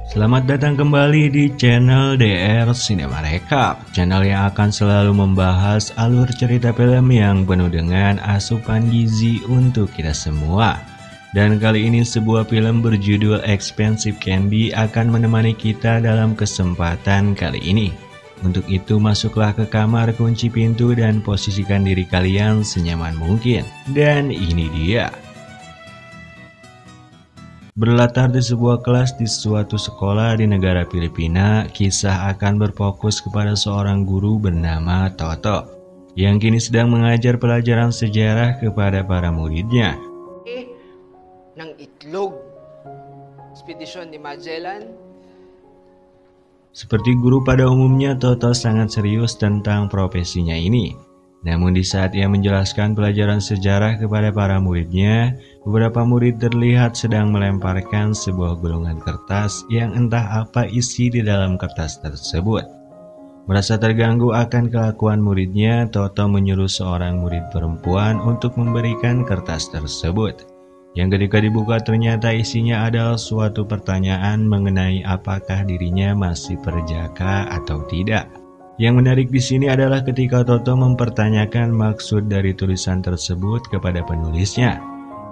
Selamat datang kembali di channel DR Cinema Recap, channel yang akan selalu membahas alur cerita film yang penuh dengan asupan gizi untuk kita semua. Dan kali ini sebuah film berjudul Expensive Candy akan menemani kita dalam kesempatan kali ini. Untuk itu masuklah ke kamar, kunci pintu dan posisikan diri kalian senyaman mungkin. Dan ini dia. Berlatar di sebuah kelas di suatu sekolah di negara Filipina, kisah akan berfokus kepada seorang guru bernama Toto yang kini sedang mengajar pelajaran sejarah kepada para muridnya. Ng itlog, ekspedisyon di Magellan. Seperti guru pada umumnya, Toto sangat serius tentang profesinya ini. Namun di saat ia menjelaskan pelajaran sejarah kepada para muridnya, beberapa murid terlihat sedang melemparkan sebuah gulungan kertas yang entah apa isi di dalam kertas tersebut. Merasa terganggu akan kelakuan muridnya, Toto menyuruh seorang murid perempuan untuk memberikan kertas tersebut. Yang ketika dibuka ternyata isinya adalah suatu pertanyaan mengenai apakah dirinya masih perjaka atau tidak. Yang menarik di sini adalah ketika Toto mempertanyakan maksud dari tulisan tersebut kepada penulisnya.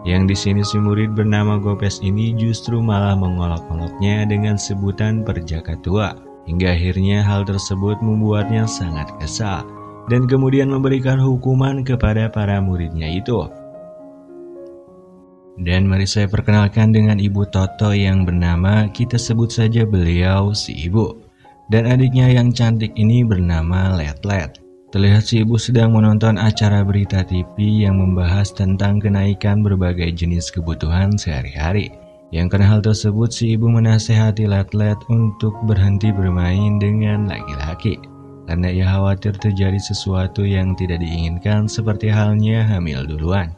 Yang di sini si murid bernama Gopes ini justru malah mengolok-oloknya dengan sebutan perjaka tua. Hingga akhirnya hal tersebut membuatnya sangat kesal dan kemudian memberikan hukuman kepada para muridnya itu. Dan mari saya perkenalkan dengan ibu Toto yang bernama, kita sebut saja beliau si ibu. Dan adiknya yang cantik ini bernama Let-Let. Terlihat si ibu sedang menonton acara berita TV yang membahas tentang kenaikan berbagai jenis kebutuhan sehari-hari. Yang karena hal tersebut si ibu menasehati Let-Let untuk berhenti bermain dengan laki-laki. Karena ia khawatir terjadi sesuatu yang tidak diinginkan seperti halnya hamil duluan.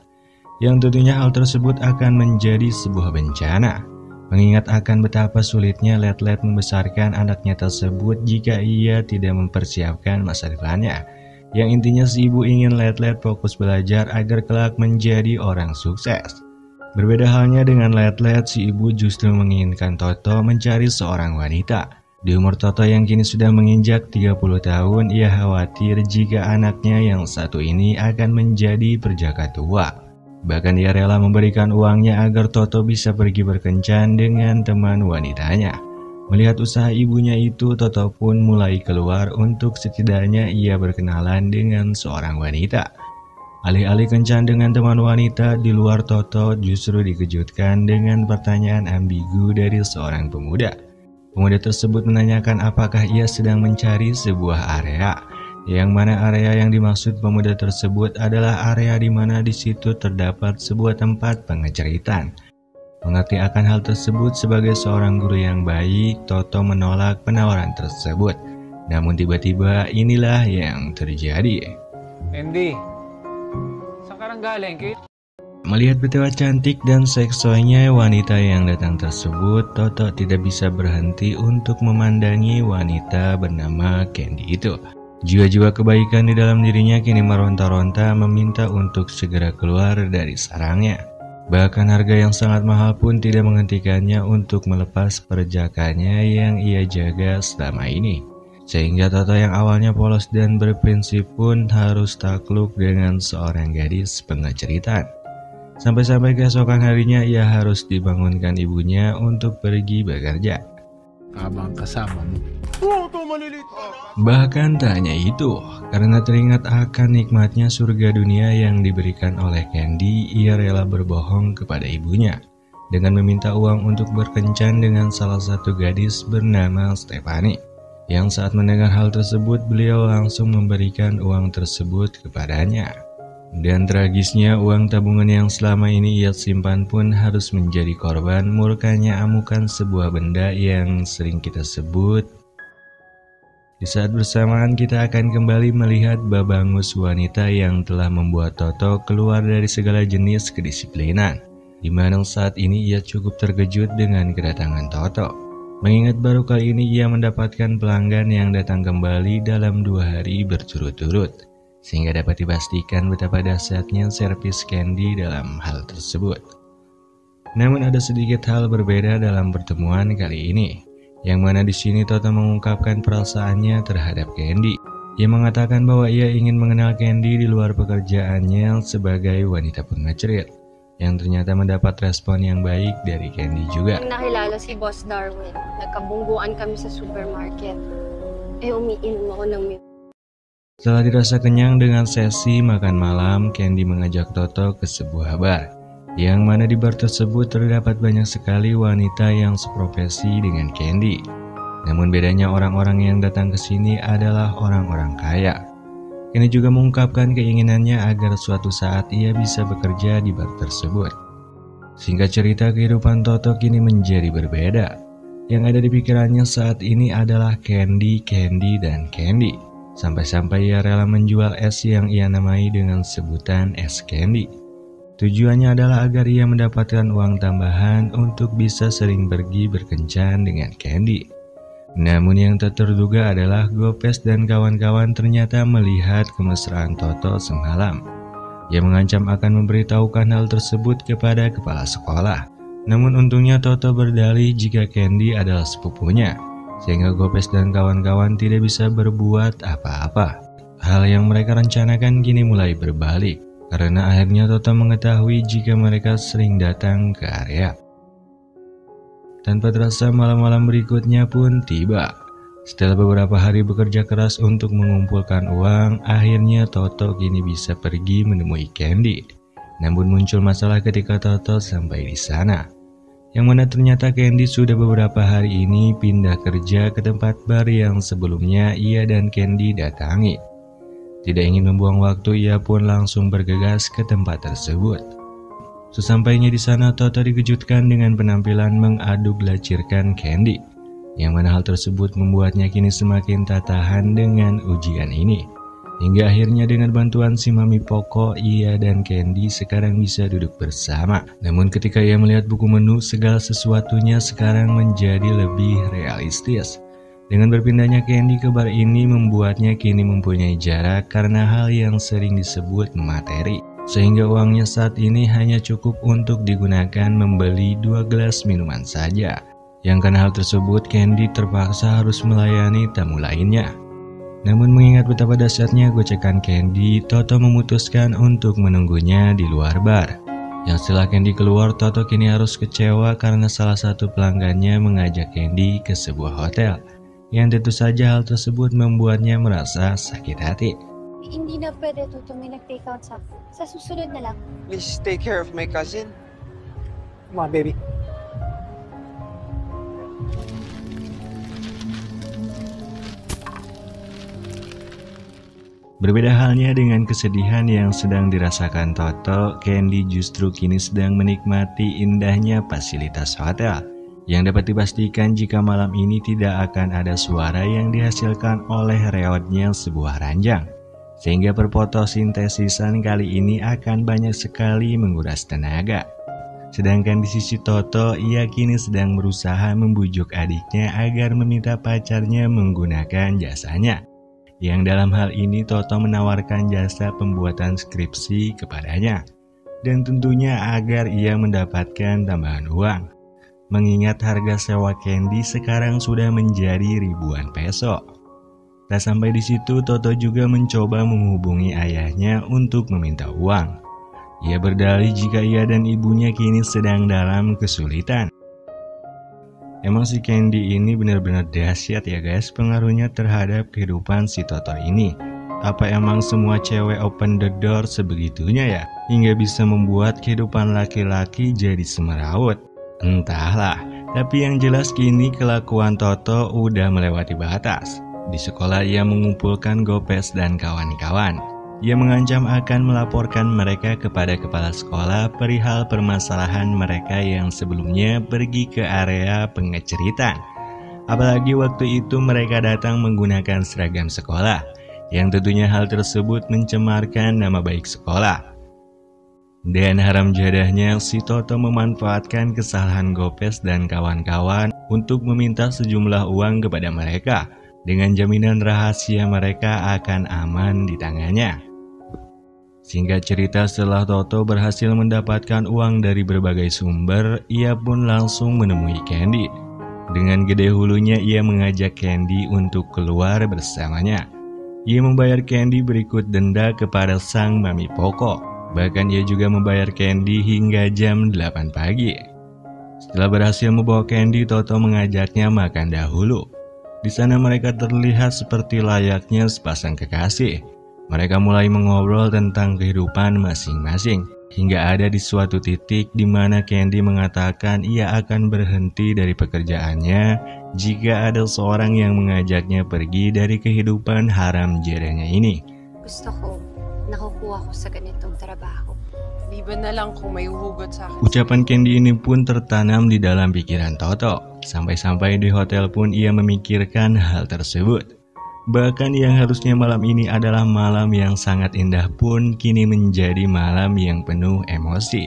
Yang tentunya hal tersebut akan menjadi sebuah bencana. Mengingat akan betapa sulitnya Let-Let membesarkan anaknya tersebut jika ia tidak mempersiapkan masa depannya. Yang intinya si ibu ingin Let-Let fokus belajar agar kelak menjadi orang sukses. Berbeda halnya dengan Let-Let, si ibu justru menginginkan Toto mencari seorang wanita. Di umur Toto yang kini sudah menginjak 30 tahun, ia khawatir jika anaknya yang satu ini akan menjadi perjaka tua. Bahkan ia rela memberikan uangnya agar Toto bisa pergi berkencan dengan teman wanitanya. Melihat usaha ibunya itu, Toto pun mulai keluar untuk setidaknya ia berkenalan dengan seorang wanita. Alih-alih kencan dengan teman wanita, di luar Toto justru dikejutkan dengan pertanyaan ambigu dari seorang pemuda. Pemuda tersebut menanyakan apakah ia sedang mencari sebuah area. Yang mana area yang dimaksud pemuda tersebut adalah area di mana di situ terdapat sebuah tempat pengeceritan. Mengerti akan hal tersebut sebagai seorang guru yang baik, Toto menolak penawaran tersebut. Namun tiba-tiba inilah yang terjadi. Andy, sekarang galing ke? Melihat betapa cantik dan seksualnya wanita yang datang tersebut, Toto tidak bisa berhenti untuk memandangi wanita bernama Candy itu. Jiwa-jiwa kebaikan di dalam dirinya kini meronta-ronta meminta untuk segera keluar dari sarangnya. Bahkan harga yang sangat mahal pun tidak menghentikannya untuk melepas perjakannya yang ia jaga selama ini. Sehingga Toto yang awalnya polos dan berprinsip pun harus takluk dengan seorang gadis pengeceritan. Sampai-sampai keesokan harinya ia harus dibangunkan ibunya untuk pergi bekerja. Abang kasama mo. Bahkan tak hanya itu, karena teringat akan nikmatnya surga dunia yang diberikan oleh Candy, ia rela berbohong kepada ibunya dengan meminta uang untuk berkencan dengan salah satu gadis bernama Stephanie. Yang saat mendengar hal tersebut, beliau langsung memberikan uang tersebut kepadanya. Dan tragisnya, uang tabungan yang selama ini ia simpan pun harus menjadi korban murkanya amukan sebuah benda yang sering kita sebut. Di saat bersamaan kita akan kembali melihat babangus wanita yang telah membuat Toto keluar dari segala jenis kedisiplinan. Di mana saat ini ia cukup terkejut dengan kedatangan Toto. Mengingat baru kali ini ia mendapatkan pelanggan yang datang kembali dalam 2 hari berturut-turut. Sehingga dapat dipastikan betapa dahsyatnya servis Candy dalam hal tersebut. Namun ada sedikit hal berbeda dalam pertemuan kali ini. Yang mana di sini Toto mengungkapkan perasaannya terhadap Candy. Ia mengatakan bahwa ia ingin mengenal Candy di luar pekerjaannya sebagai wanita pengecerit, yang ternyata mendapat respon yang baik dari Candy juga. Nakilala si Boss Darwin. Nagkabungguan kami sa supermarket. Umiinom ako ng milk. Setelah dirasa kenyang dengan sesi makan malam, Candy mengajak Toto ke sebuah bar, yang mana di bar tersebut terdapat banyak sekali wanita yang seprofesi dengan Candy. Namun bedanya orang-orang yang datang ke sini adalah orang-orang kaya. Candy juga mengungkapkan keinginannya agar suatu saat ia bisa bekerja di bar tersebut. Singkat cerita, kehidupan Toto kini menjadi berbeda. Yang ada di pikirannya saat ini adalah Candy, Candy, dan Candy. Sampai-sampai ia rela menjual es yang ia namai dengan sebutan es Candy. Tujuannya adalah agar ia mendapatkan uang tambahan untuk bisa sering pergi berkencan dengan Candy. Namun yang tak terduga adalah Gopes dan kawan-kawan ternyata melihat kemesraan Toto semalam. Ia mengancam akan memberitahukan hal tersebut kepada kepala sekolah. Namun untungnya Toto berdalih jika Candy adalah sepupunya, sehingga Gopes dan kawan-kawan tidak bisa berbuat apa-apa. Hal yang mereka rencanakan kini mulai berbalik, karena akhirnya Toto mengetahui jika mereka sering datang ke area. Tanpa terasa malam-malam berikutnya pun tiba. Setelah beberapa hari bekerja keras untuk mengumpulkan uang, akhirnya Toto kini bisa pergi menemui Candy. Namun muncul masalah ketika Toto sampai di sana, yang mana ternyata Candy sudah beberapa hari ini pindah kerja ke tempat bar yang sebelumnya ia dan Candy datangi. Tidak ingin membuang waktu, ia pun langsung bergegas ke tempat tersebut. Sesampainya di sana, Toto dikejutkan dengan penampilan mengaduk-lacirkan Candy, yang mana hal tersebut membuatnya kini semakin tak tahan dengan ujian ini. Hingga akhirnya dengan bantuan si Mami Poko, ia dan Candy sekarang bisa duduk bersama. Namun ketika ia melihat buku menu, segala sesuatunya sekarang menjadi lebih realistis. Dengan berpindahnya Candy ke bar ini membuatnya kini mempunyai jarak karena hal yang sering disebut materi. Sehingga uangnya saat ini hanya cukup untuk digunakan membeli 2 gelas minuman saja. Yang karena hal tersebut Candy terpaksa harus melayani tamu lainnya. Namun mengingat betapa dahsyatnya gocekan Candy, Toto memutuskan untuk menunggunya di luar bar. Yang setelah Candy keluar, Toto kini harus kecewa karena salah satu pelanggannya mengajak Candy ke sebuah hotel. Yang tentu saja hal tersebut membuatnya merasa sakit hati. Hindi na pwede to may nag-take out sa susunod na lang. Please take care of my cousin. Come on, baby. Berbeda halnya dengan kesedihan yang sedang dirasakan Toto, Candy justru kini sedang menikmati indahnya fasilitas hotel, yang dapat dipastikan jika malam ini tidak akan ada suara yang dihasilkan oleh reotnya sebuah ranjang. Sehingga perfotosintesisan kali ini akan banyak sekali menguras tenaga. Sedangkan di sisi Toto, ia kini sedang berusaha membujuk adiknya agar meminta pacarnya menggunakan jasanya. Yang dalam hal ini Toto menawarkan jasa pembuatan skripsi kepadanya. Dan tentunya agar ia mendapatkan tambahan uang. Mengingat harga sewa Candy sekarang sudah menjadi ribuan peso. Tak sampai di situ, Toto juga mencoba menghubungi ayahnya untuk meminta uang. Ia berdalih jika ia dan ibunya kini sedang dalam kesulitan. Emang si Candy ini benar-benar dahsyat ya guys pengaruhnya terhadap kehidupan si Toto ini. Apa emang semua cewek open the door sebegitunya ya? Hingga bisa membuat kehidupan laki-laki jadi semeraut? Entahlah, tapi yang jelas kini kelakuan Toto udah melewati batas. Di sekolah ia mengumpulkan Gopes dan kawan-kawan. Ia mengancam akan melaporkan mereka kepada kepala sekolah perihal permasalahan mereka yang sebelumnya pergi ke area pengeceritan. Apalagi waktu itu mereka datang menggunakan seragam sekolah, yang tentunya hal tersebut mencemarkan nama baik sekolah. Dan haram jadahnya si Toto memanfaatkan kesalahan Gopes dan kawan-kawan untuk meminta sejumlah uang kepada mereka, dengan jaminan rahasia mereka akan aman di tangannya. Singkat cerita, setelah Toto berhasil mendapatkan uang dari berbagai sumber, ia pun langsung menemui Candy. Dengan gede hulunya ia mengajak Candy untuk keluar bersamanya. Ia membayar Candy berikut denda kepada sang Mami Poko. Bahkan ia juga membayar Candy hingga jam 8 pagi. Setelah berhasil membawa Candy, Toto mengajaknya makan dahulu. Di sana mereka terlihat seperti layaknya sepasang kekasih. Mereka mulai mengobrol tentang kehidupan masing-masing. Hingga ada di suatu titik di mana Candy mengatakan ia akan berhenti dari pekerjaannya jika ada seorang yang mengajaknya pergi dari kehidupan haram jeranya ini. Gusto ko, nakukuha ko sa ganitong trabaho. Di ba na lang kung may uhugot sa akin? Ucapan Candy ini pun tertanam di dalam pikiran Toto. Sampai-sampai di hotel pun ia memikirkan hal tersebut. Bahkan yang harusnya malam ini adalah malam yang sangat indah pun kini menjadi malam yang penuh emosi.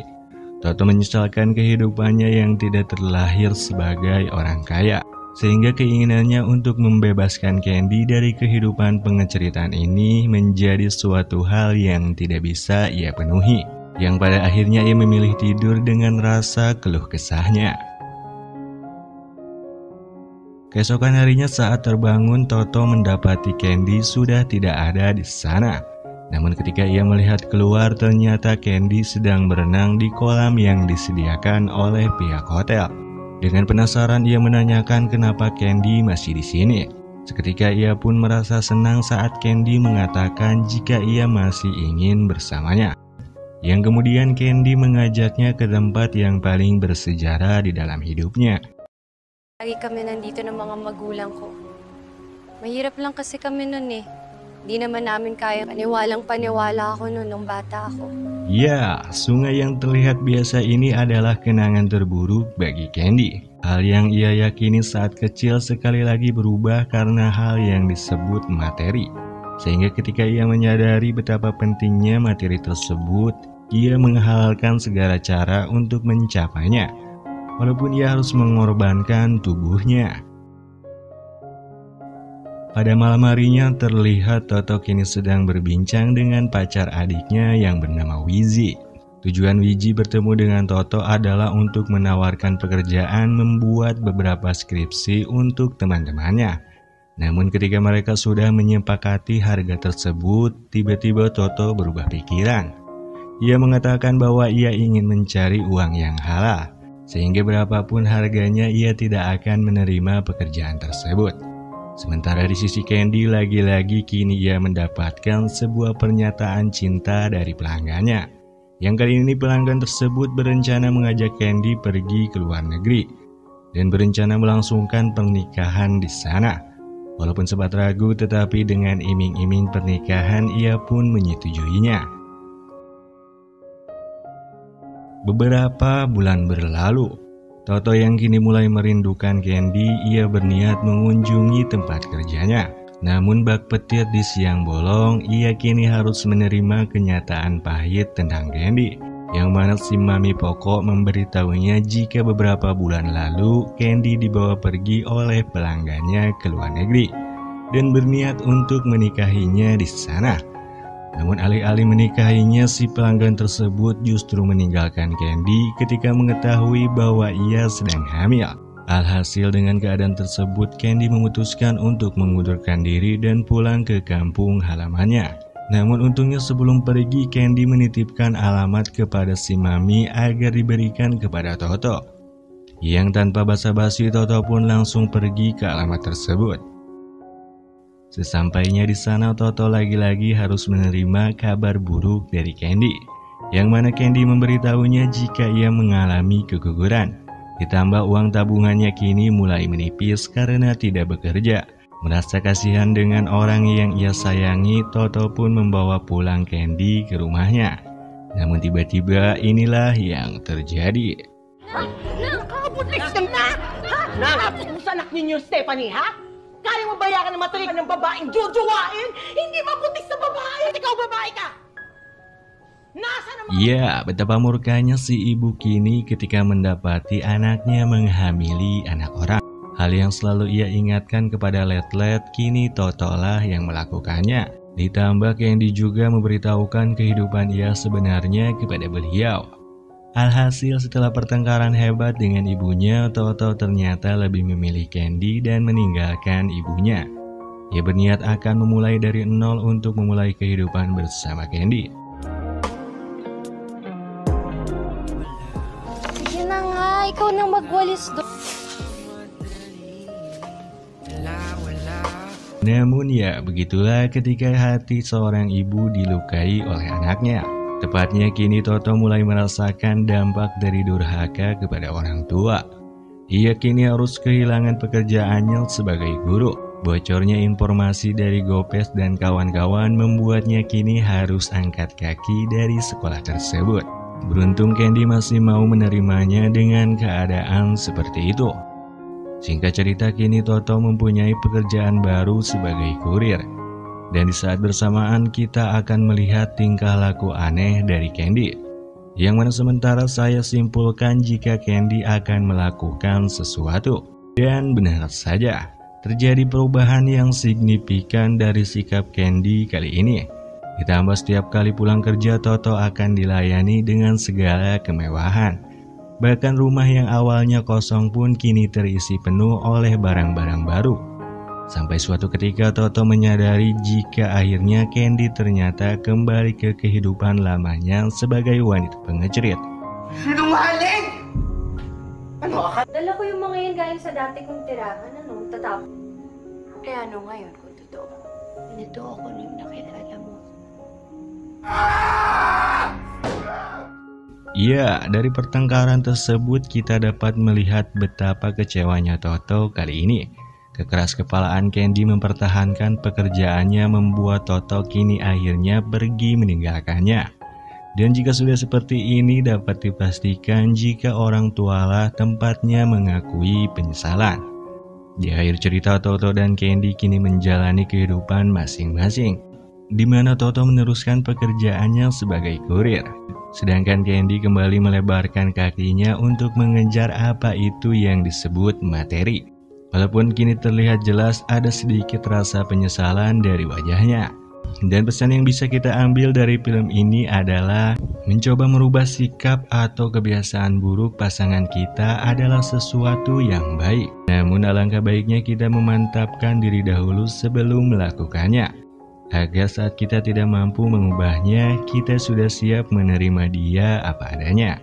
Toto menyesalkan kehidupannya yang tidak terlahir sebagai orang kaya. Sehingga keinginannya untuk membebaskan Candy dari kehidupan pengeceritaan ini menjadi suatu hal yang tidak bisa ia penuhi. Yang pada akhirnya ia memilih tidur dengan rasa keluh kesahnya. Keesokan harinya saat terbangun, Toto mendapati Candy sudah tidak ada di sana. Namun ketika ia melihat keluar, ternyata Candy sedang berenang di kolam yang disediakan oleh pihak hotel. Dengan penasaran ia menanyakan kenapa Candy masih di sini. Seketika ia pun merasa senang saat Candy mengatakan jika ia masih ingin bersamanya. Yang kemudian Candy mengajaknya ke tempat yang paling bersejarah di dalam hidupnya. Lagi kami nandito ng mga magulang ko. Mahirap lang kasi kami nun eh. Di naman namin kaya paniwalang-paniwala ako nun nung bata ako. Ya, sungai yang terlihat biasa ini adalah kenangan terburuk bagi Candy. Hal yang ia yakini saat kecil sekali lagi berubah karena hal yang disebut materi. Sehingga ketika ia menyadari betapa pentingnya materi tersebut, ia menghalalkan segala cara untuk mencapainya. Walaupun ia harus mengorbankan tubuhnya. Pada malam harinya terlihat Toto kini sedang berbincang dengan pacar adiknya yang bernama Wiji. Tujuan Wiji bertemu dengan Toto adalah untuk menawarkan pekerjaan membuat beberapa skripsi untuk teman-temannya. Namun ketika mereka sudah menyepakati harga tersebut, tiba-tiba Toto berubah pikiran. Ia mengatakan bahwa ia ingin mencari uang yang halal. Sehingga berapapun harganya ia tidak akan menerima pekerjaan tersebut. Sementara di sisi Candy lagi-lagi kini ia mendapatkan sebuah pernyataan cinta dari pelanggannya. Yang kali ini pelanggan tersebut berencana mengajak Candy pergi ke luar negeri dan berencana melangsungkan pernikahan di sana. Walaupun sempat ragu tetapi dengan iming-iming pernikahan ia pun menyetujuinya. Beberapa bulan berlalu, Toto yang kini mulai merindukan Candy, ia berniat mengunjungi tempat kerjanya. Namun bak petir di siang bolong, ia kini harus menerima kenyataan pahit tentang Candy. Yang mana si Mami Poko memberitahunya jika beberapa bulan lalu Candy dibawa pergi oleh pelanggannya ke luar negeri dan berniat untuk menikahinya di sana. Namun alih-alih menikahinya, si pelanggan tersebut justru meninggalkan Candy ketika mengetahui bahwa ia sedang hamil. Alhasil dengan keadaan tersebut, Candy memutuskan untuk mengundurkan diri dan pulang ke kampung halamannya. Namun untungnya sebelum pergi, Candy menitipkan alamat kepada si Mami agar diberikan kepada Toto. Yang tanpa basa-basi, Toto pun langsung pergi ke alamat tersebut. Sesampainya di sana, Toto lagi-lagi harus menerima kabar buruk dari Candy, yang mana Candy memberitahunya jika ia mengalami keguguran. Ditambah uang tabungannya kini mulai menipis karena tidak bekerja. Merasa kasihan dengan orang yang ia sayangi, Toto pun membawa pulang Candy ke rumahnya. Namun tiba-tiba inilah yang terjadi. Nakakabuntis ka na! Ha? Nakakabuntis anak ninyo, Stephanie, ha? Kaya mo bayaran ng matalik ng babaeng jujuwain? Hindi mabutis sa babae! At ikaw babae ka! Ya, betapa murkanya si ibu kini ketika mendapati anaknya menghamili anak orang. Hal yang selalu ia ingatkan kepada Let-Let, kini Toto lah yang melakukannya. Ditambah Candy juga memberitahukan kehidupan ia sebenarnya kepada beliau. Alhasil setelah pertengkaran hebat dengan ibunya, Toto ternyata lebih memilih Candy dan meninggalkan ibunya. Ia berniat akan memulai dari nol untuk memulai kehidupan bersama Candy. Sige na nga, ikaw nang magwalis doon. Namun ya, begitulah ketika hati seorang ibu dilukai oleh anaknya. Tepatnya kini Toto mulai merasakan dampak dari durhaka kepada orang tua. Ia kini harus kehilangan pekerjaannya sebagai guru. Bocornya informasi dari Gopes dan kawan-kawan membuatnya kini harus angkat kaki dari sekolah tersebut. Beruntung Candy masih mau menerimanya dengan keadaan seperti itu. Singkat cerita, kini Toto mempunyai pekerjaan baru sebagai kurir. Dan di saat bersamaan kita akan melihat tingkah laku aneh dari Candy, yang mana sementara saya simpulkan jika Candy akan melakukan sesuatu. Dan benar saja, terjadi perubahan yang signifikan dari sikap Candy kali ini. Ditambah setiap kali pulang kerja, Toto akan dilayani dengan segala kemewahan. Bahkan rumah yang awalnya kosong pun kini terisi penuh oleh barang-barang baru. Sampai suatu ketika Toto menyadari jika akhirnya Candy ternyata kembali ke kehidupan lamanya sebagai wanita pengecerit. Sinungaling! Ano ka? Dala ko yung mga yan galing sa dati kong tirahan, tatapos. Kaya ngayon kung totoo? Ganito ako nung nakilala mo. Ya, dari pertengkaran tersebut kita dapat melihat betapa kecewanya Toto kali ini. Kekeras-kepalaan Candy mempertahankan pekerjaannya membuat Toto kini akhirnya pergi meninggalkannya. Dan jika sudah seperti ini dapat dipastikan jika orang tualah tempatnya mengakui penyesalan. Di akhir cerita, Toto dan Candy kini menjalani kehidupan masing-masing, di mana Toto meneruskan pekerjaannya sebagai kurir. Sedangkan Candy kembali melebarkan kakinya untuk mengejar apa itu yang disebut materi. Walaupun kini terlihat jelas ada sedikit rasa penyesalan dari wajahnya. Dan pesan yang bisa kita ambil dari film ini adalah mencoba merubah sikap atau kebiasaan buruk pasangan kita adalah sesuatu yang baik. Namun alangkah baiknya kita memantapkan diri dahulu sebelum melakukannya. Agar saat kita tidak mampu mengubahnya, kita sudah siap menerima dia apa adanya.